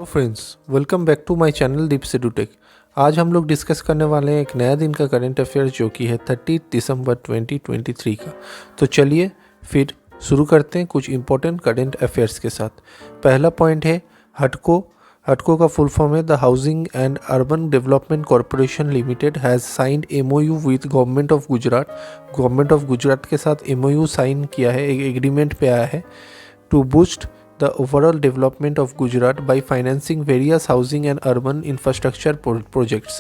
Friends, welcome back to my channel Deep Sidhu tech. आज हम लोग डिस्कस करने वाले हैं एक नया दिन का करंट अफेयर जो कि है 30 दिसंबर 2023 का। तो चलिए फिर शुरू करते हैं कुछ इंपॉर्टेंट करंट अफेयर्स के साथ। पहला पॉइंट है हटको। हटको का फुल फॉर्म है the housing and urban development corporation limited has signed MOU with government of Gujarat. Government of Gujarat के साथ MOU साइन किया है, एक एग्रीमेंट पे आया है to boost the overall development of Gujarat by financing various housing and urban infrastructure projects।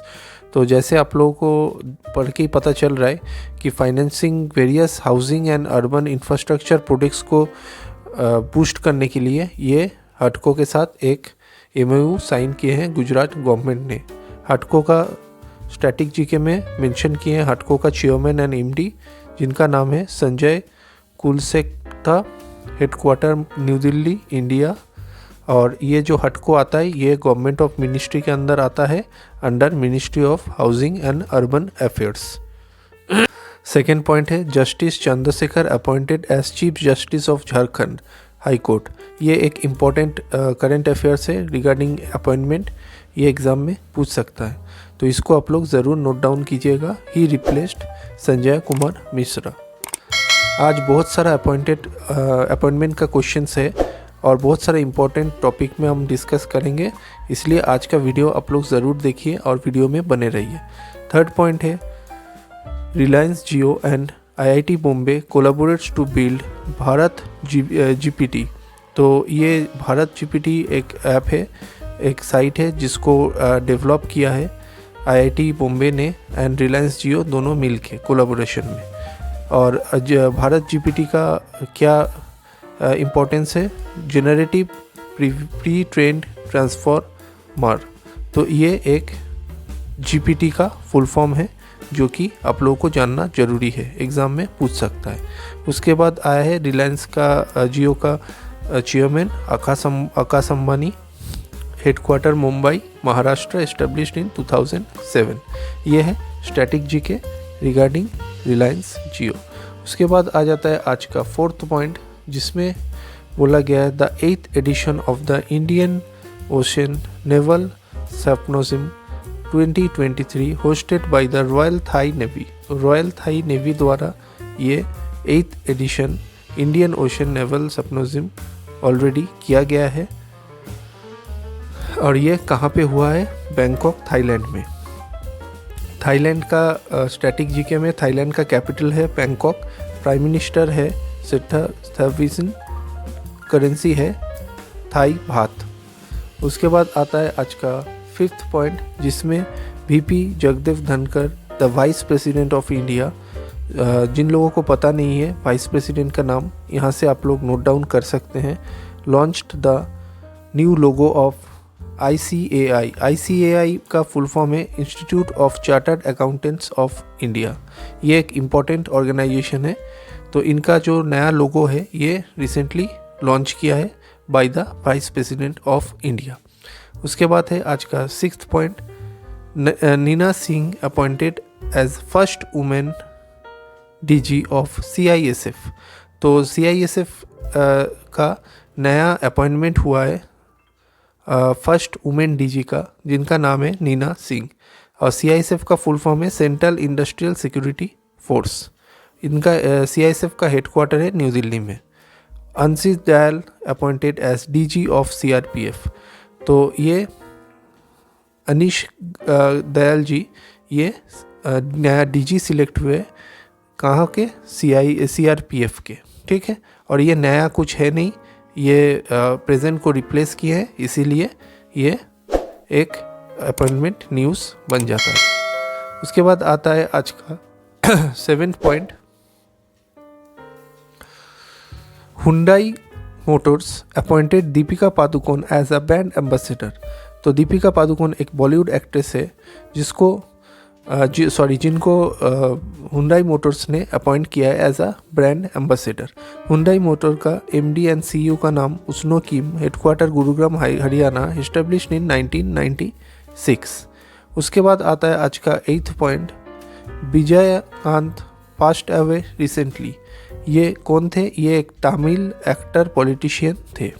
तो जैसे आप लोगों को पढ़ के ही पता चल रहा है कि financing various housing and urban infrastructure projects को बूस्ट करने के लिए ये हटको के साथ एक MOU साइन किए हैं गुजरात गवर्नमेंट ने। हटको का स्टैटिक जीके में मेंशन किए हैं हटको का चेयरमैन एंड MD जिनका नाम है संजय कुलशेखता, हेडक्वार्टर न्यू दिल्ली इंडिया। और ये जो हटको आता है ये गवर्नमेंट ऑफ मिनिस्ट्री के अंदर आता है, under ministry of housing and urban affairs. Second point है justice Chandrashekhar appointed as chief justice of Jharkhand high court. ये एक इम्पॉर्टेंट करंट अफेयर्स है रिगार्डिंग अपॉइंटमेंट, ये एग्ज़ाम में पूछ सकता है, तो इसको आप लोग ज़रूर नोट डाउन कीजिएगा। ही रिप्लेस्ड संजय कुमार मिश्रा। आज बहुत सारा अपॉइंटमेंट का क्वेश्चंस है और बहुत सारे इंपॉर्टेंट टॉपिक में हम डिस्कस करेंगे, इसलिए आज का वीडियो आप लोग ज़रूर देखिए और वीडियो में बने रहिए। थर्ड पॉइंट है Reliance Jio and IIT Bombay collaborates to build Bharat GPT। तो ये भारत GPT एक ऐप है, एक साइट है जिसको डेवलप किया है IIT बॉम्बे ने एंड रिलायंस जियो दोनों मिल के कोलैबोरेशन में। और भारत GPT का क्या इम्पोर्टेंस है, जनरेटिव प्री ट्रेंड ट्रांसफॉर्मर। तो ये एक GPT का फुल फॉर्म है जो कि आप लोगों को जानना ज़रूरी है, एग्ज़ाम में पूछ सकता है। उसके बाद आया है रिलायंस का जियो का chairman Akash Ambani, headquarter Mumbai Maharashtra, established in 2007। ये है स्टैटिक जीके रिगार्डिंग रिलायंस जियो। उसके बाद आ जाता है आज का फोर्थ पॉइंट जिसमें बोला गया है the 8th edition of the Indian Ocean naval symposium 2023 hosted by the royal Thai navy. तो रॉयल थाई नेवी द्वारा ये 8th edition Indian Ocean naval symposium already किया गया है और ये कहाँ पे हुआ है, बैंकॉक थाईलैंड में। थाईलैंड का स्टैटिक जीके में थाईलैंड का कैपिटल है बैंकॉक, प्राइम मिनिस्टर है सिट्टाविसन, करेंसी है थाई बात। उसके बाद आता है आज का फिफ्थ पॉइंट जिसमें VP Jagdeep Dhankhar the vice president of India. जिन लोगों को पता नहीं है वाइस प्रेसिडेंट का नाम, यहाँ से आप लोग नोट डाउन कर सकते हैं। Launched the new logo of ICAI। ICAI का फुल फॉर्म है institute of chartered accountants of India. ये एक इम्पॉर्टेंट ऑर्गेनाइजेशन है, तो इनका जो नया लोगो है ये रिसेंटली लॉन्च किया है by the vice president of India. उसके बाद है आज का sixth point Nina Singh appointed as first women DG of CISF। तो CISF का नया अपॉइंटमेंट हुआ है फर्स्ट वुमेन DG का, जिनका नाम है नीना सिंह। और CISF का फुल फॉर्म है सेंट्रल इंडस्ट्रियल सिक्योरिटी फोर्स। इनका CISF का हेडक्वार्टर है न्यू दिल्ली में। Anshit Dayal appointed as DG of CRPF। तो ये अनीश दयाल जी ये नया DG सिलेक्ट हुए कहाँ के, CRPF के, ठीक है। और ये नया कुछ है नहीं, ये प्रेजेंट को रिप्लेस किए हैं, इसीलिए ये एक अपॉइंटमेंट न्यूज़ बन जाता है। उसके बाद आता है आज का seventh point Hyundai motors appointed Deepika Padukone as a brand ambassador. तो दीपिका पादुकोण एक बॉलीवुड एक्ट्रेस है जिनको हुंडई मोटर्स ने अपॉइंट किया है as a brand ambassador. Hyundai motor का MD एंड CEO का नाम उसनो Kim, headquarter Gurugram Haryana, established in 1996। उसके बाद आता है आज का eighth point Vijayakanth passed away recently. ये कौन थे, ये एक तमिल एक्टर पॉलिटिशियन थे।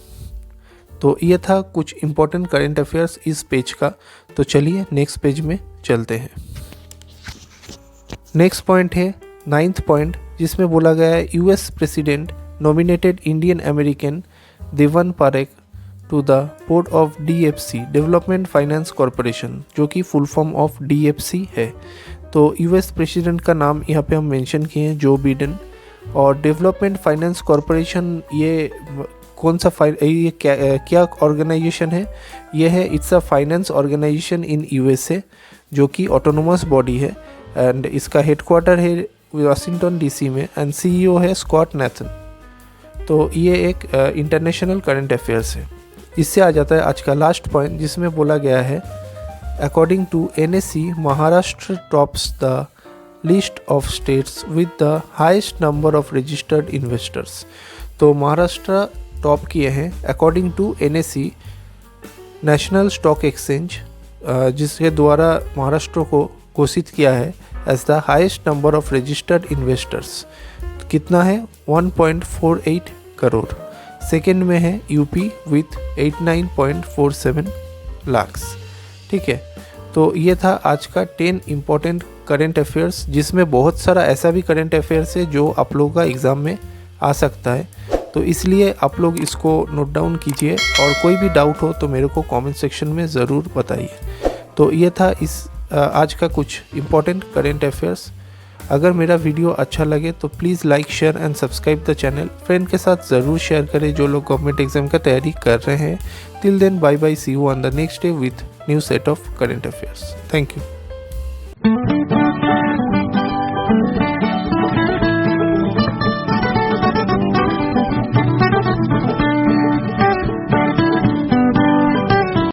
तो ये था कुछ इम्पोर्टेंट करेंट अफेयर्स इस पेज का। तो चलिए नेक्स्ट पेज में चलते हैं। नेक्स्ट पॉइंट है 9th पॉइंट, जिसमें बोला गया है US president nominated Indian American Devan Parekh to the board of DFC development finance corporation, जो कि फुल फॉर्म ऑफ DFC है। तो यूएस प्रेसिडेंट का नाम यहाँ पे हम मेंशन किए हैं, जो बिडेन। और डेवलपमेंट फाइनेंस कॉरपोरेशन ये कौन सा ये क्या ऑर्गेनाइजेशन है? ये है it's a finance organisation in USA, जो कि ऑटोनोमस बॉडी है एंड इसका हेडक्वार्टर है वाशिंगटन DC में एंड CEO है स्कॉट नेथन। तो ये एक इंटरनेशनल करंट अफेयर्स है। इससे आ जाता है आज का लास्ट पॉइंट, जिसमें बोला गया है according to NAC Maharashtra tops the list of states with the highest number of registered investors. तो महाराष्ट्र टॉप किए हैं according to NAC national stock exchange, जिसके द्वारा महाराष्ट्र को घोषित किया है as the highest number of registered investors. कितना है? 1.48 करोड़। सेकेंड में है यूपी विथ 89.47 लाख्स। ठीक है, तो ये था आज का 10 इम्पोर्टेंट करेंट अफेयर्स, जिसमें बहुत सारा ऐसा भी करेंट अफेयर्स है जो आप लोगों का एग्ज़ाम में आ सकता है। तो इसलिए आप लोग इसको नोट डाउन कीजिए और कोई भी डाउट हो तो मेरे को कमेंट सेक्शन में ज़रूर बताइए। तो ये था इस आज का कुछ इम्पोर्टेंट करेंट अफेयर्स। अगर मेरा वीडियो अच्छा लगे तो please like share and subscribe the channel. Friend के साथ ज़रूर शेयर करें जो लोग गवर्नमेंट एग्जाम का तैयारी कर रहे हैं। Till then bye bye, see you on the next day with new set of current affairs. Thank you.